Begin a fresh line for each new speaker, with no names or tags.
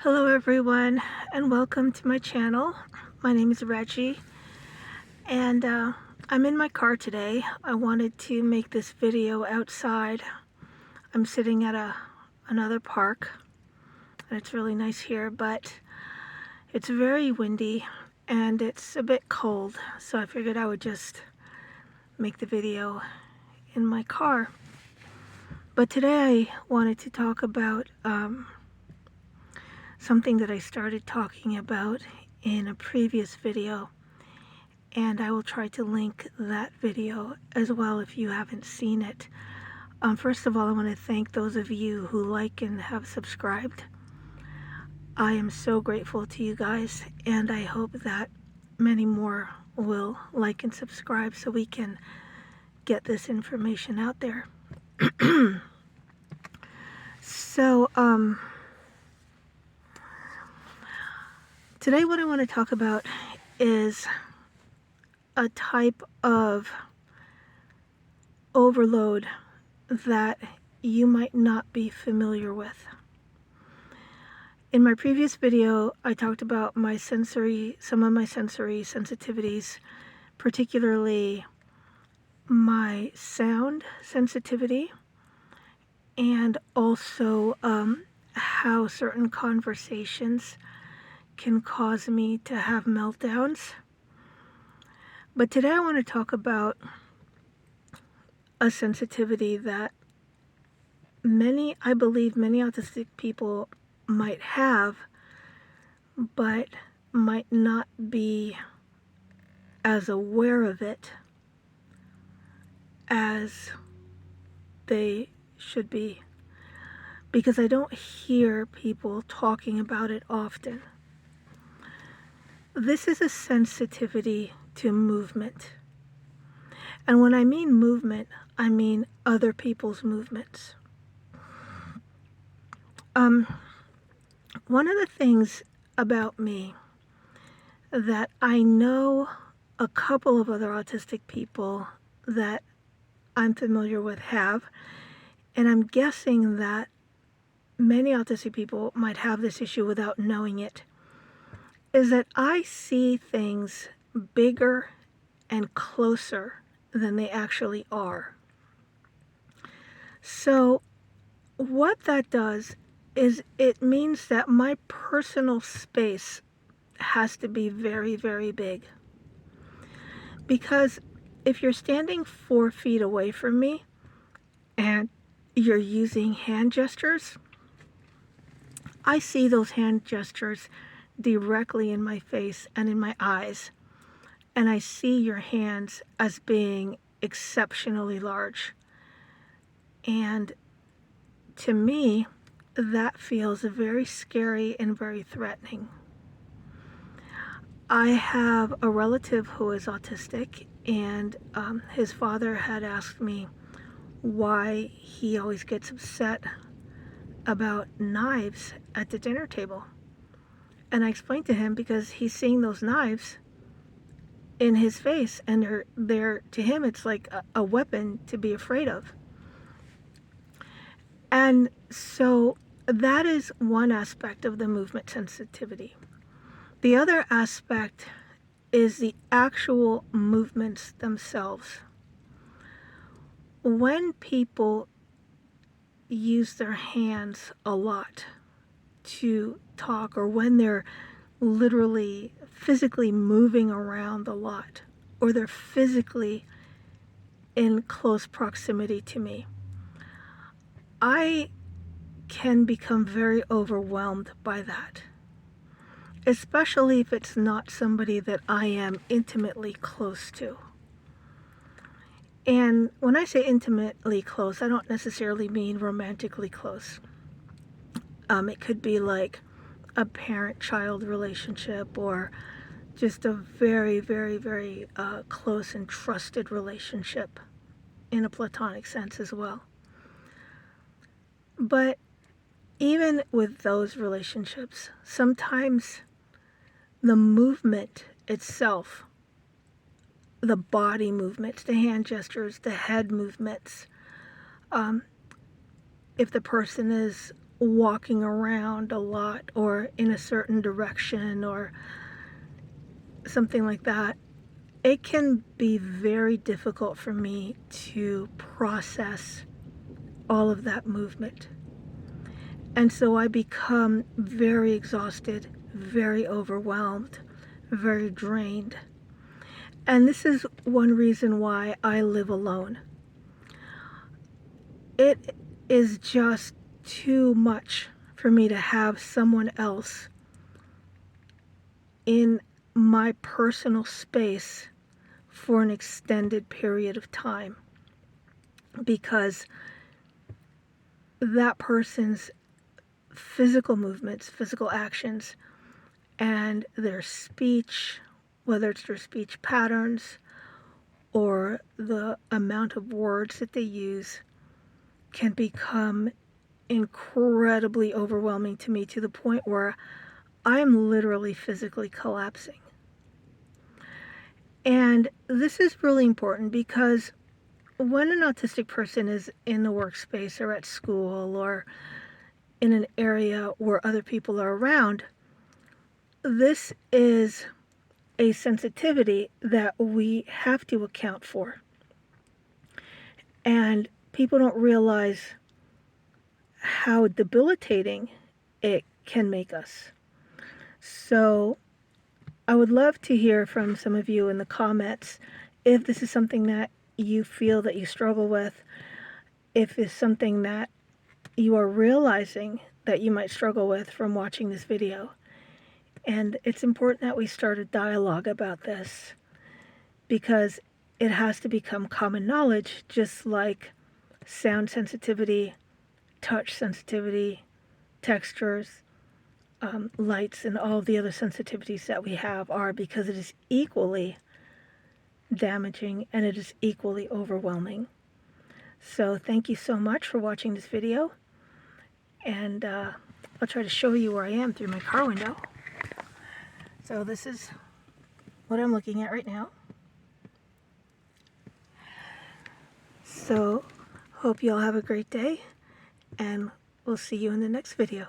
Hello everyone, and welcome to my channel. My name is Reggie, and I'm in my car today. I wanted to make this video outside. I'm sitting at another park, and it's really nice here, but it's very windy and it's a bit cold, so I figured I would just make the video in my car. But today I wanted to talk about something that I started talking about in a previous video, and I will try to link that video as well if you haven't seen it. First of all, I want to thank those of you who like and have subscribed. I am so grateful to you guys, and I hope that many more will like and subscribe so we can get this information out there. So, today what I want to talk about is a type of overload that you might not be familiar with. In my previous video, I talked about some of my sensory sensitivities, particularly my sound sensitivity, and also how certain conversations can cause me to have meltdowns. But today I want to talk about a sensitivity that I believe many autistic people might have, but might not be as aware of it as they should be, because I don't hear people talking about it often. This is a sensitivity to movement. And when I mean movement, I mean other people's movements. One of the things about me that I know a couple of other autistic people that I'm familiar with have, and I'm guessing that many autistic people might have this issue without knowing it, is that I see things bigger and closer than they actually are. So what that does is it means that my personal space has to be very, very big. Because if you're standing 4 feet away from me and you're using hand gestures, I see those hand gestures directly in my face and in my eyes, and I see your hands as being exceptionally large. And to me, that feels very scary and very threatening. I have a relative who is autistic, and his father had asked me why he always gets upset about knives at the dinner table. And I explained to him because he's seeing those knives in his face, and they're to him it's like a weapon to be afraid of. And so that is one aspect of the movement sensitivity. The other aspect is the actual movements themselves. When people use their hands a lot to talk, or when they're literally physically moving around a lot, or they're physically in close proximity to me, I can become very overwhelmed by that, especially if it's not somebody that I am intimately close to. And when I say intimately close, I don't necessarily mean romantically close. It could be like a parent-child relationship, or just a very, very, very close and trusted relationship in a platonic sense as well. But even with those relationships, sometimes the movement itself, the body movements, the hand gestures, the head movements, if the person is walking around a lot or in a certain direction or something like that, it can be very difficult for me to process all of that movement. And so I become very exhausted, very overwhelmed, very drained. And this is one reason why I live alone. It is just too much for me to have someone else in my personal space for an extended period of time, because that person's physical movements, physical actions, and their speech, whether it's their speech patterns or the amount of words that they use, can become incredibly overwhelming to me, to the point where I'm literally physically collapsing. And this is really important because when an autistic person is in the workspace or at school or in an area where other people are around, this is a sensitivity that we have to account for. And people don't realize how debilitating it can make us. So I would love to hear from some of you in the comments if this is something that you feel that you struggle with, if it's something that you are realizing that you might struggle with from watching this video. And it's important that we start a dialogue about this, because it has to become common knowledge, just like sound sensitivity, touch sensitivity, textures, lights, and all the other sensitivities that we have are, because it is equally damaging and it is equally overwhelming. So thank you so much for watching this video, and I'll try to show you where I am through my car window. So this is what I'm looking at right now. So hope you all have a great day, and we'll see you in the next video.